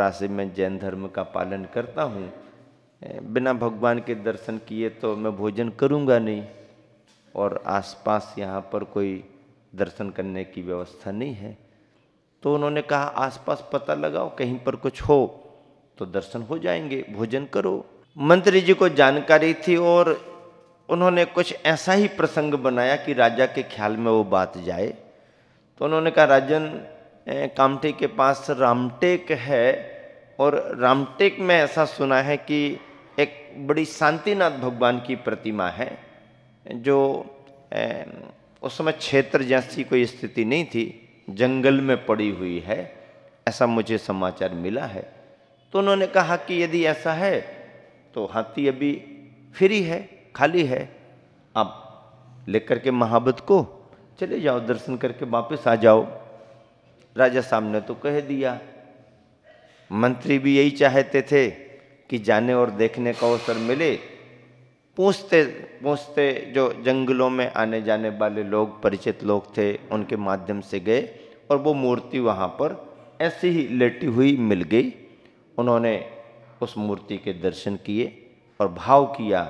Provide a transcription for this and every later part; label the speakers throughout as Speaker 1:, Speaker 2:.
Speaker 1: परंपरा से मैं जैन धर्म का पालन करता हूँ, बिना भगवान के दर्शन किए तो मैं भोजन करूँगा नहीं, और आसपास यहाँ पर कोई दर्शन करने की व्यवस्था नहीं है। तो उन्होंने कहा आसपास पता लगाओ, कहीं पर कुछ हो तो दर्शन हो जाएंगे, भोजन करो। मंत्री जी को जानकारी थी और उन्होंने कुछ ऐसा ही प्रसंग बनाया कि राजा के ख्याल में वो बात जाए। तो उन्होंने कहा राजन, कामठी के पास रामटेक है, और रामटेक में ऐसा सुना है कि एक बड़ी शांतिनाथ भगवान की प्रतिमा है, जो उस समय क्षेत्र जैसी कोई स्थिति नहीं थी, जंगल में पड़ी हुई है, ऐसा मुझे समाचार मिला है। तो उन्होंने कहा कि यदि ऐसा है तो हाथी अभी फ्री है, खाली है, आप लेकर के महाबत को चले जाओ, दर्शन करके वापस आ जाओ। राजा साहब ने तो कह दिया। मंत्री भी यही चाहते थे कि जाने और देखने का अवसर मिले। पूछते पूछते जो जंगलों में आने जाने वाले लोग, परिचित लोग थे, उनके माध्यम से गए और वो मूर्ति वहाँ पर ऐसे ही लेटी हुई मिल गई। उन्होंने उस मूर्ति के दर्शन किए और भाव किया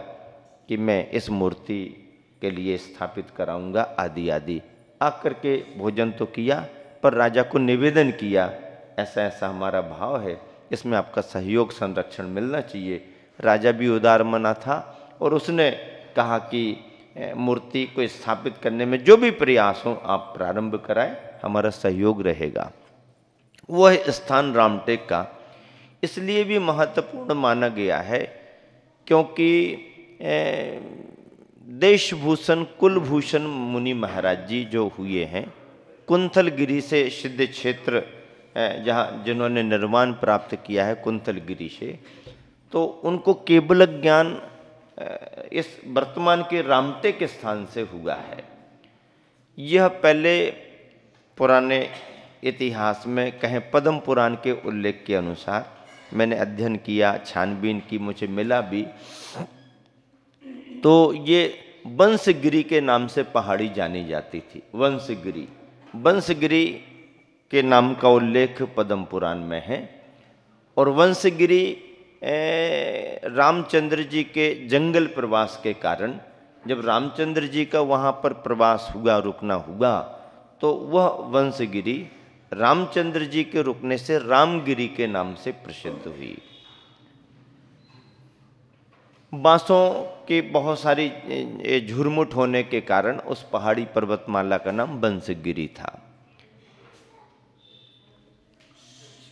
Speaker 1: कि मैं इस मूर्ति के लिए स्थापित कराऊंगा आदि आदि। आकर के भोजन तो किया, पर राजा को निवेदन किया ऐसा ऐसा हमारा भाव है, इसमें आपका सहयोग संरक्षण मिलना चाहिए। राजा भी उदार मना था और उसने कहा कि मूर्ति को स्थापित करने में जो भी प्रयास हो आप प्रारंभ कराएं, हमारा सहयोग रहेगा। वह स्थान रामटेक का इसलिए भी महत्वपूर्ण माना गया है क्योंकि देशभूषण कुलभूषण मुनि महाराज जी जो हुए हैं, कुंथलगिरी से सिद्ध क्षेत्र जहाँ जिन्होंने निर्वाण प्राप्त किया है कुंथलगिरी से, तो उनको केवल ज्ञान इस वर्तमान के रामटेक स्थान से हुआ है। यह पहले पुराने इतिहास में कहें पद्म पुराण के उल्लेख के अनुसार मैंने अध्ययन किया, छानबीन की, मुझे मिला भी, तो ये वंशगिरी के नाम से पहाड़ी जानी जाती थी। वंशगिरी, वंशगिरी के नाम का उल्लेख पद्म पुराण में है। और वंशगिरी रामचंद्र जी के जंगल प्रवास के कारण, जब रामचंद्र जी का वहाँ पर प्रवास हुआ, रुकना हुआ, तो वह वंशगिरी रामचंद्र जी के रुकने से रामगिरी के नाम से प्रसिद्ध हुई। बांसों की बहुत सारी झुरमुट होने के कारण उस पहाड़ी पर्वतमाला का नाम वंशगिरी था।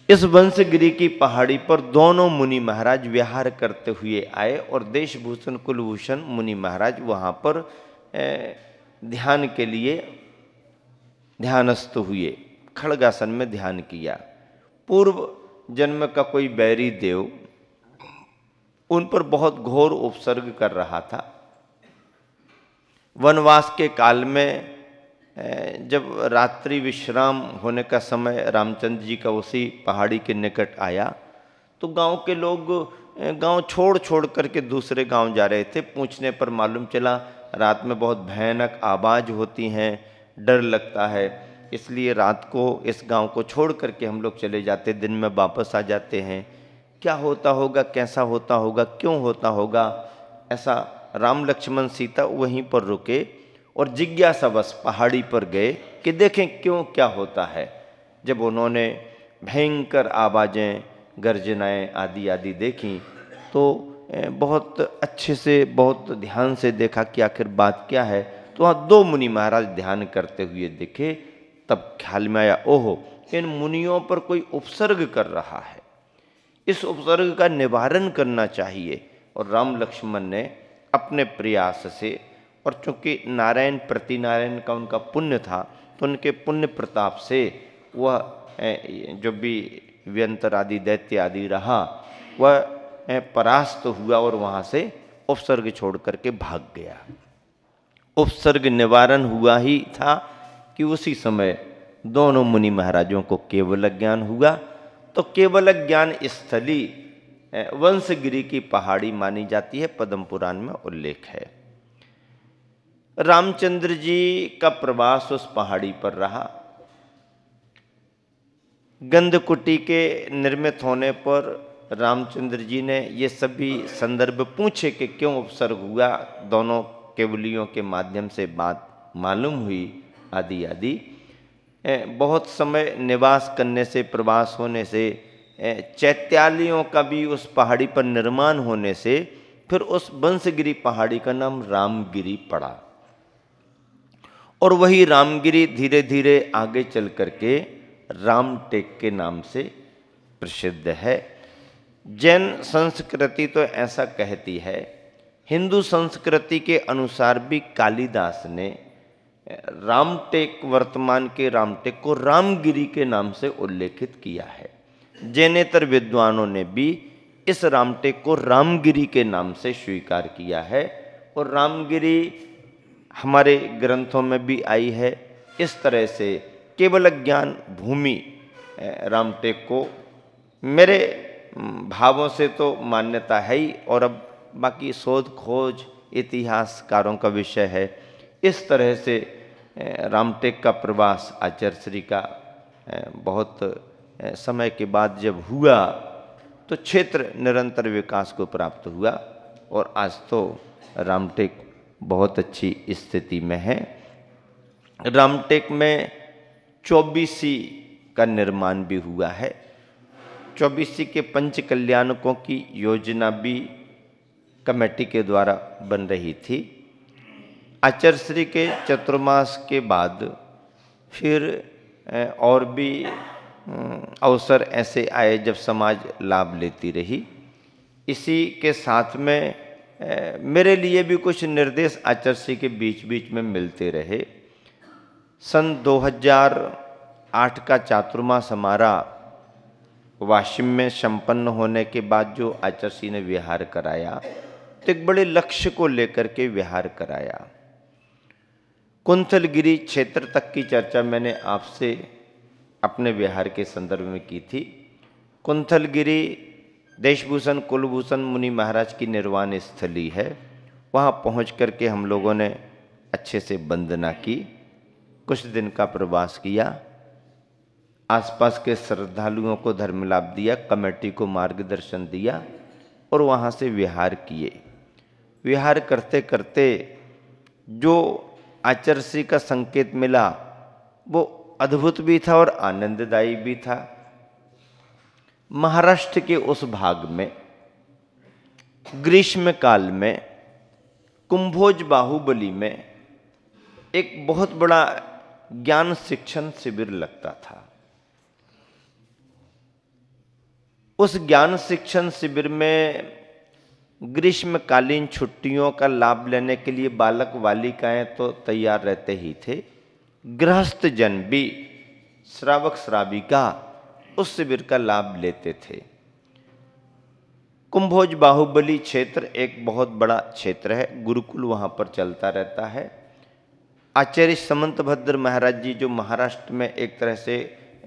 Speaker 1: इस वंशगिरी की पहाड़ी पर दोनों मुनि महाराज विहार करते हुए आए और देशभूषण कुलभूषण मुनि महाराज वहाँ पर ध्यान के लिए ध्यानस्थ हुए, खड़गासन में ध्यान किया। पूर्व जन्म का कोई बैरी देव उन पर बहुत घोर उपसर्ग कर रहा था। वनवास के काल में जब रात्रि विश्राम होने का समय रामचंद्र जी का उसी पहाड़ी के निकट आया, तो गांव के लोग गांव छोड़ छोड़ करके दूसरे गांव जा रहे थे। पूछने पर मालूम चला रात में बहुत भयानक आवाज़ होती हैं, डर लगता है, इसलिए रात को इस गांव को छोड़ करके हम लोग चले जाते, दिन में वापस आ जाते हैं। क्या होता होगा, कैसा होता होगा, क्यों होता होगा, ऐसा राम लक्ष्मण सीता वहीं पर रुके और जिज्ञासावश पहाड़ी पर गए कि देखें क्यों क्या होता है। जब उन्होंने भयंकर आवाज़ें, गर्जनाएँ आदि आदि देखी तो बहुत अच्छे से, बहुत ध्यान से देखा कि आखिर बात क्या है। तो वहाँ दो मुनि महाराज ध्यान करते हुए दिखे। तब ख्याल में आया, ओहो, इन मुनियों पर कोई उपसर्ग कर रहा है, इस उपसर्ग का निवारण करना चाहिए। और राम लक्ष्मण ने अपने प्रयास से, और चूंकि नारायण प्रति नारायण का उनका पुण्य था, तो उनके पुण्य प्रताप से वह जो भी व्यंतर आदि दैत्य आदि रहा वह परास्त हुआ और वहाँ से उपसर्ग छोड़ करके भाग गया। उपसर्ग निवारण हुआ ही था कि उसी समय दोनों मुनि महाराजों को केवल ज्ञान हुआ। तो केवल ज्ञान स्थली वंशगिरी की पहाड़ी मानी जाती है, पद्म पुराण में उल्लेख है। रामचंद्र जी का प्रवास उस पहाड़ी पर रहा। गंधकुटी के निर्मित होने पर रामचंद्र जी ने ये सभी संदर्भ पूछे कि क्यों उपसर्ग हुआ, दोनों केवलियों के माध्यम से बात मालूम हुई, आदि आदि। बहुत समय निवास करने से, प्रवास होने से, चैत्यालयों का भी उस पहाड़ी पर निर्माण होने से फिर उस बंसगिरी पहाड़ी का नाम रामगिरी पड़ा। और वही रामगिरी धीरे धीरे आगे चल करके रामटेक के नाम से प्रसिद्ध है। जैन संस्कृति तो ऐसा कहती है, हिंदू संस्कृति के अनुसार भी कालिदास ने रामटेक, वर्तमान के रामटेक को रामगिरी के नाम से उल्लेखित किया है। जैनेतर विद्वानों ने भी इस रामटेक को रामगिरी के नाम से स्वीकार किया है और रामगिरी हमारे ग्रंथों में भी आई है। इस तरह से केवल ज्ञान भूमि रामटेक को मेरे भावों से तो मान्यता है ही, और अब बाकी शोध खोज इतिहासकारों का विषय है। इस तरह से रामटेक का प्रवास आचार्य श्री का बहुत समय के बाद जब हुआ तो क्षेत्र निरंतर विकास को प्राप्त हुआ और आज तो रामटेक बहुत अच्छी स्थिति में है। रामटेक में 24सी का निर्माण भी हुआ है। 24सी के पंच कल्याणकों की योजना भी कमेटी के द्वारा बन रही थी। आचार्य श्री के चतुर्मास के बाद फिर और भी अवसर ऐसे आए जब समाज लाभ लेती रही। इसी के साथ में मेरे लिए भी कुछ निर्देश आचार्य श्री के बीच बीच में मिलते रहे। सन 2008 का चातुर्मास हमारा वाशिम में संपन्न होने के बाद जो आचार्य श्री ने विहार कराया, तो एक बड़े लक्ष्य को लेकर के विहार कराया। कुंथलगिरी क्षेत्र तक की चर्चा मैंने आपसे अपने विहार के संदर्भ में की थी। कुंथलगिरी देशभूषण कुलभूषण मुनि महाराज की निर्वाण स्थली है। वहाँ पहुँच करके हम लोगों ने अच्छे से वंदना की, कुछ दिन का प्रवास किया, आसपास के श्रद्धालुओं को धर्म लाभ दिया, कमेटी को मार्गदर्शन दिया और वहाँ से विहार किए। विहार करते करते जो आचार्य श्री का संकेत मिला वो अद्भुत भी था और आनंददायी भी था। महाराष्ट्र के उस भाग में ग्रीष्म काल में कुंभोज बाहुबली में एक बहुत बड़ा ज्ञान शिक्षण शिविर लगता था। उस ज्ञान शिक्षण शिविर में ग्रीष्मकालीन छुट्टियों का लाभ लेने के लिए बालक बालिकाएं तो तैयार रहते ही थे, गृहस्थ जन भी, श्रावक श्राविका उस शिविर का लाभ लेते थे। कुंभोज बाहुबली क्षेत्र एक बहुत बड़ा क्षेत्र है, गुरुकुल वहाँ पर चलता रहता है। आचार्य समंतभद्र महाराज जी जो महाराष्ट्र में एक तरह से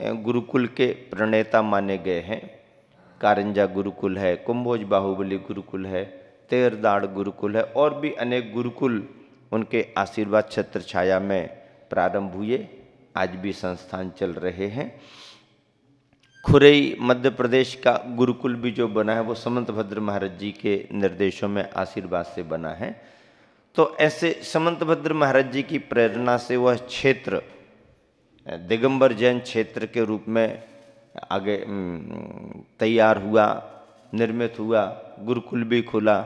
Speaker 1: गुरुकुल के प्रणेता माने गए हैं, कारंजा गुरुकुल है, कुंभोज बाहुबली गुरुकुल है, तेरदाड़ गुरुकुल है और भी अनेक गुरुकुल उनके आशीर्वाद छत्र छाया में प्रारंभ हुए, आज भी संस्थान चल रहे हैं। खुरई मध्य प्रदेश का गुरुकुल भी जो बना है वो समंतभद्र महाराज जी के निर्देशों में आशीर्वाद से बना है। तो ऐसे समंतभद्र महाराज जी की प्रेरणा से वह क्षेत्र दिगंबर जैन क्षेत्र के रूप में आगे तैयार हुआ, निर्मित हुआ, गुरुकुल भी खुला।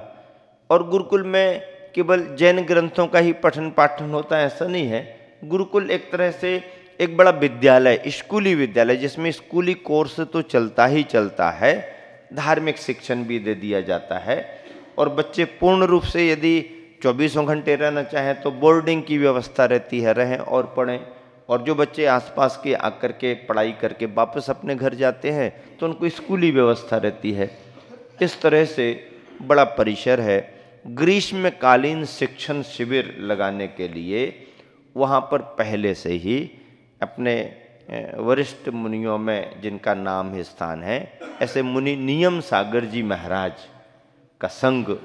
Speaker 1: और गुरुकुल में केवल जैन ग्रंथों का ही पठन पाठन होता है ऐसा नहीं है। गुरुकुल एक तरह से एक बड़ा विद्यालय, स्कूली विद्यालय, जिसमें स्कूली कोर्स तो चलता ही चलता है, धार्मिक शिक्षण भी दे दिया जाता है और बच्चे पूर्ण रूप से यदि 24 घंटे रहना चाहें तो बोर्डिंग की व्यवस्था रहती है, रहें और पढ़ें। और जो बच्चे आसपास के आकर के पढ़ाई करके वापस अपने घर जाते हैं तो उनको स्कूली व्यवस्था रहती है। इस तरह से बड़ा परिसर है। ग्रीष्मकालीन शिक्षण शिविर लगाने के लिए वहाँ पर पहले से ही अपने वरिष्ठ मुनियों में जिनका नाम है स्थान है, ऐसे मुनि नियम सागर जी महाराज का संघ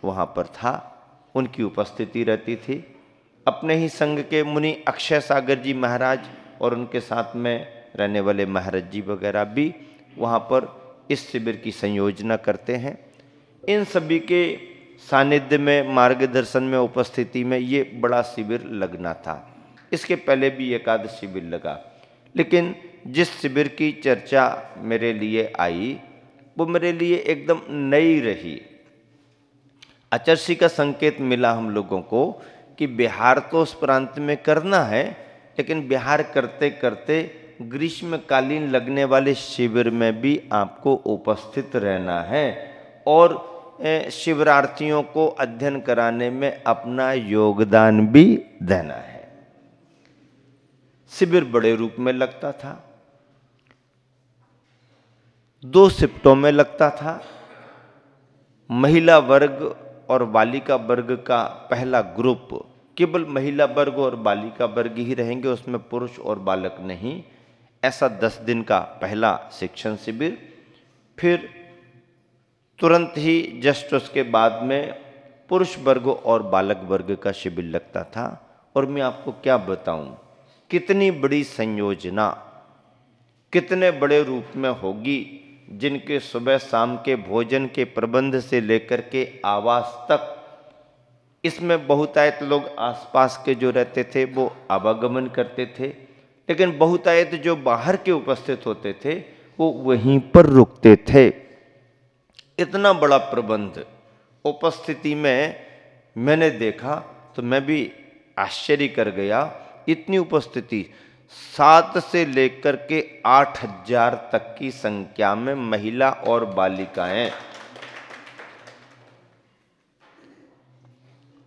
Speaker 1: वहाँ पर था, उनकी उपस्थिति रहती थी। अपने ही संघ के मुनि अक्षय सागर जी महाराज और उनके साथ में रहने वाले महाराज जी वगैरह भी वहाँ पर इस शिविर की संयोजना करते हैं। इन सभी के सानिध्य में, मार्गदर्शन में, उपस्थिति में ये बड़ा शिविर लगना था। इसके पहले भी एकाध शिविर लगा, लेकिन जिस शिविर की चर्चा मेरे लिए आई वो मेरे लिए एकदम नई रही। अचरसी का संकेत मिला हम लोगों को कि बिहार तो उस प्रांत में करना है, लेकिन बिहार करते करते ग्रीष्मकालीन लगने वाले शिविर में भी आपको उपस्थित रहना है और शिविरार्थियों को अध्ययन कराने में अपना योगदान भी देना है। शिविर बड़े रूप में लगता था, 2 शिफ्टों में लगता था। महिला वर्ग और बालिका वर्ग का पहला ग्रुप केवल महिला वर्ग और बालिका वर्ग ही रहेंगे, उसमें पुरुष और बालक नहीं। ऐसा 10 दिन का पहला शिक्षण शिविर। फिर तुरंत ही जस्ट उसके बाद में पुरुष वर्ग और बालक वर्ग का शिविर लगता था। और मैं आपको क्या बताऊं, कितनी बड़ी संयोजना, कितने बड़े रूप में होगी, जिनके सुबह शाम के भोजन के प्रबंध से लेकर के आवास तक। इसमें बहुतायत लोग आसपास के जो रहते थे वो आवागमन करते थे, लेकिन बहुतायत जो बाहर के उपस्थित होते थे वो वहीं पर रुकते थे। इतना बड़ा प्रबंध उपस्थिति में मैंने देखा तो मैं भी आश्चर्य कर गया। इतनी उपस्थिति, 7 से लेकर के 8,000 तक की संख्या में महिला और बालिकाएं,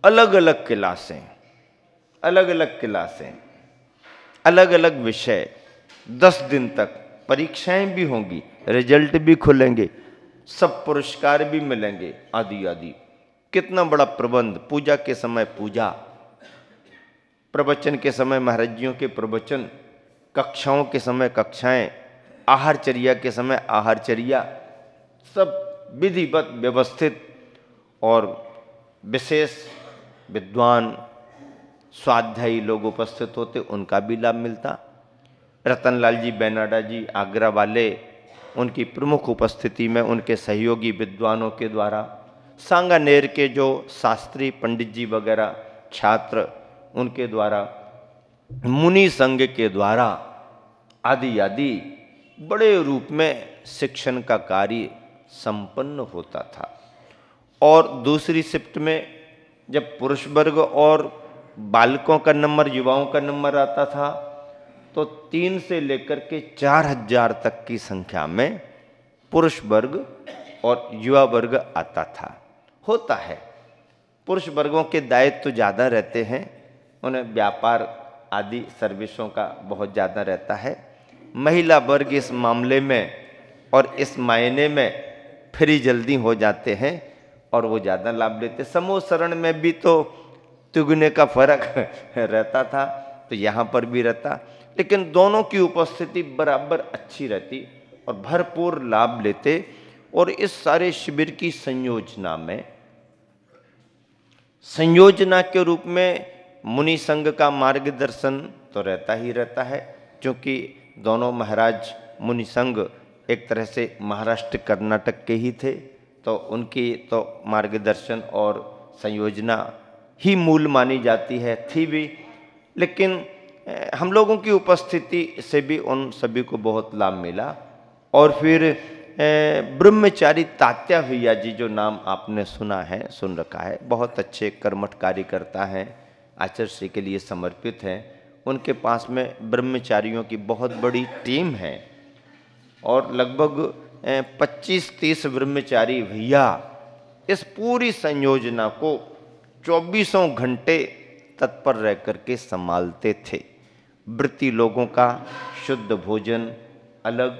Speaker 1: अलग अलग क्लासें, अलग अलग क्लासें, अलग अलग विषय, 10 दिन तक परीक्षाएं भी होंगी, रिजल्ट भी खुलेंगे, सब पुरस्कार भी मिलेंगे, आदि आदि। कितना बड़ा प्रबंध। पूजा के समय पूजा, प्रवचन के समय महाराजियों के प्रवचन, कक्षाओं के समय कक्षाएं, आहारचर्या के समय आहारचर्या, सब विधिवत व्यवस्थित। और विशेष विद्वान स्वाध्यायी लोग उपस्थित होते, उनका भी लाभ मिलता। रतनलाल जी बेनाडा जी आगरा वाले, उनकी प्रमुख उपस्थिति में उनके सहयोगी विद्वानों के द्वारा, सांगानेर के जो शास्त्री पंडित जी वगैरह छात्र, उनके द्वारा, मुनि संघ के द्वारा, आदि आदि बड़े रूप में शिक्षण का कार्य संपन्न होता था। और दूसरी शिफ्ट में जब पुरुष वर्ग और बालकों का नंबर, युवाओं का नंबर आता था तो 3 से लेकर के 4,000 तक की संख्या में पुरुष वर्ग और युवा वर्ग आता था। होता है, पुरुष वर्गों के दायित्व तो ज़्यादा रहते हैं, उन्हें व्यापार आदि सर्विसों का बहुत ज़्यादा रहता है। महिला वर्ग इस मामले में और इस मायने में फ्री जल्दी हो जाते हैं और वो ज़्यादा लाभ लेते। समूह शरण में भी तो तिगुने का फर्क रहता था, तो यहाँ पर भी रहता, लेकिन दोनों की उपस्थिति बराबर अच्छी रहती और भरपूर लाभ लेते। और इस सारे शिविर की संयोजना में, संयोजना के रूप में मुनि संघ का मार्गदर्शन तो रहता ही रहता है, क्योंकि दोनों महाराज मुनि संघ एक तरह से महाराष्ट्र कर्नाटक के ही थे, तो उनकी तो मार्गदर्शन और संयोजना ही मूल मानी जाती है, थी भी। लेकिन हम लोगों की उपस्थिति से भी उन सभी को बहुत लाभ मिला। और फिर ब्रह्मचारी तात्या भैया जी, जो नाम आपने सुना है, सुन रखा है, बहुत अच्छे कर्मठ कार्यकर्ता हैं, आचार्य के लिए समर्पित हैं। उनके पास में ब्रह्मचारियों की बहुत बड़ी टीम है और लगभग 25-30 ब्रह्मचारी भैया इस पूरी संयोजना को 24 घंटे तत्पर रह करके संभालते थे। व्रती लोगों का शुद्ध भोजन अलग,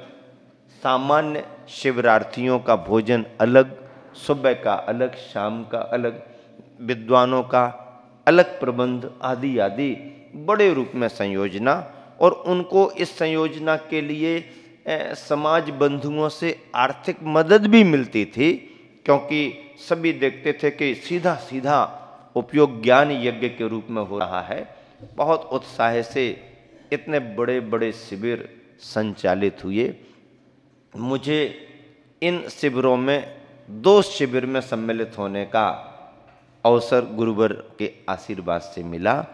Speaker 1: सामान्य शिवरार्थियों का भोजन अलग, सुबह का अलग, शाम का अलग, विद्वानों का अलग प्रबंध, आदि आदि बड़े रूप में संयोजना। और उनको इस संयोजना के लिए समाज बंधुओं से आर्थिक मदद भी मिलती थी, क्योंकि सभी देखते थे कि सीधा सीधा उपयोग ज्ञान यज्ञ के रूप में हो रहा है। बहुत उत्साह से इतने बड़े बड़े शिविर संचालित हुए। मुझे इन शिविरों में 2 शिविर में सम्मिलित होने का अवसर गुरुवर के आशीर्वाद से मिला।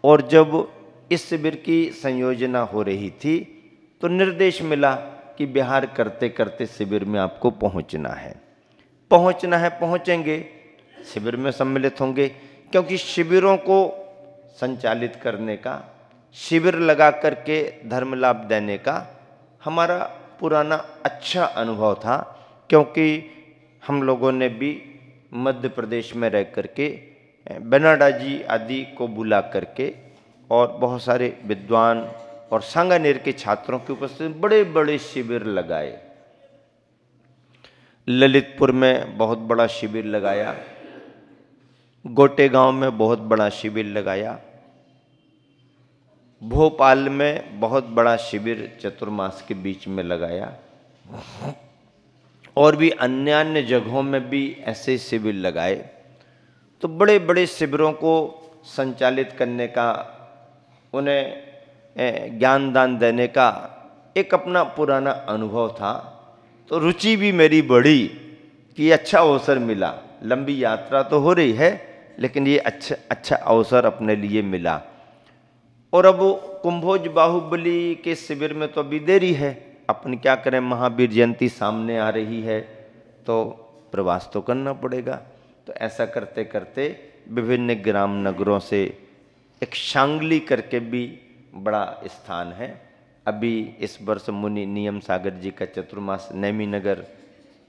Speaker 1: और जब इस शिविर की संयोजना हो रही थी तो निर्देश मिला कि बिहार करते करते शिविर में आपको पहुंचना है, पहुंचेंगे, शिविर में सम्मिलित होंगे। क्योंकि शिविरों को संचालित करने का, शिविर लगा करके धर्म लाभ देने का हमारा पुराना अच्छा अनुभव था। क्योंकि हम लोगों ने भी मध्य प्रदेश में रह करके बेनाडा जी आदि को बुला करके और बहुत सारे विद्वान और सांगानेर के छात्रों की उपस्थिति बड़े बड़े शिविर लगाए। ललितपुर में बहुत बड़ा शिविर लगाया, गोटे गांव में बहुत बड़ा शिविर लगाया, भोपाल में बहुत बड़ा शिविर चतुर्मास के बीच में लगाया, और भी अन्य जगहों में भी ऐसे शिविर लगाए। तो बड़े बड़े शिविरों को संचालित करने का, उन्हें ज्ञान दान देने का एक अपना पुराना अनुभव था। तो रुचि भी मेरी बढ़ी कि अच्छा अवसर मिला। लंबी यात्रा तो हो रही है लेकिन ये अच्छा अवसर अपने लिए मिला। और अब कुंभोज बाहुबली के शिविर में तो अभी देरी है, अपन क्या करें, महावीर जयंती सामने आ रही है तो प्रवास तो करना पड़ेगा। तो ऐसा करते करते विभिन्न ग्राम नगरों से, एक शांगली करके भी बड़ा स्थान है, अभी इस वर्ष मुनि नियम सागर जी का चतुर्मास नैमी नगर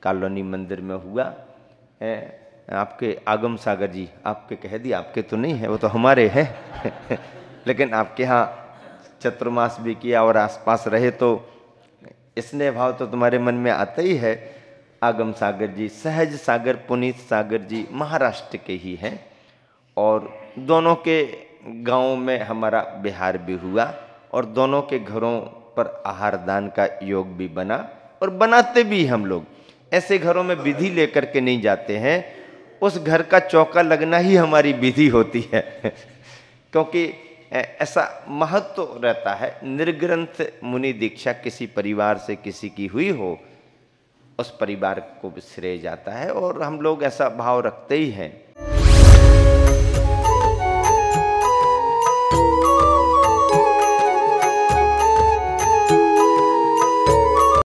Speaker 1: कॉलोनी मंदिर में हुआ है। आपके आगम सागर जी, आपके कह दिया, आपके तो नहीं है, वो तो हमारे हैं लेकिन आपके यहाँ चतुर्मास भी किया और आसपास रहे तो स्नेह भाव तो तुम्हारे मन में आता ही है। आगम सागर जी, सहज सागर, पुनीत सागर जी महाराष्ट्र के ही हैं। और दोनों के गाँव में हमारा बिहार भी हुआ और दोनों के घरों पर आहार दान का योग भी बना और बनाते भी हम लोग। ऐसे घरों में विधि लेकर के नहीं जाते हैं, उस घर का चौका लगना ही हमारी विधि होती है क्योंकि ऐसा महत्व तो रहता है। निर्ग्रंथ मुनि दीक्षा किसी परिवार से किसी की हुई हो, उस परिवार को श्रेय जाता है और हम लोग ऐसा भाव रखते ही हैं।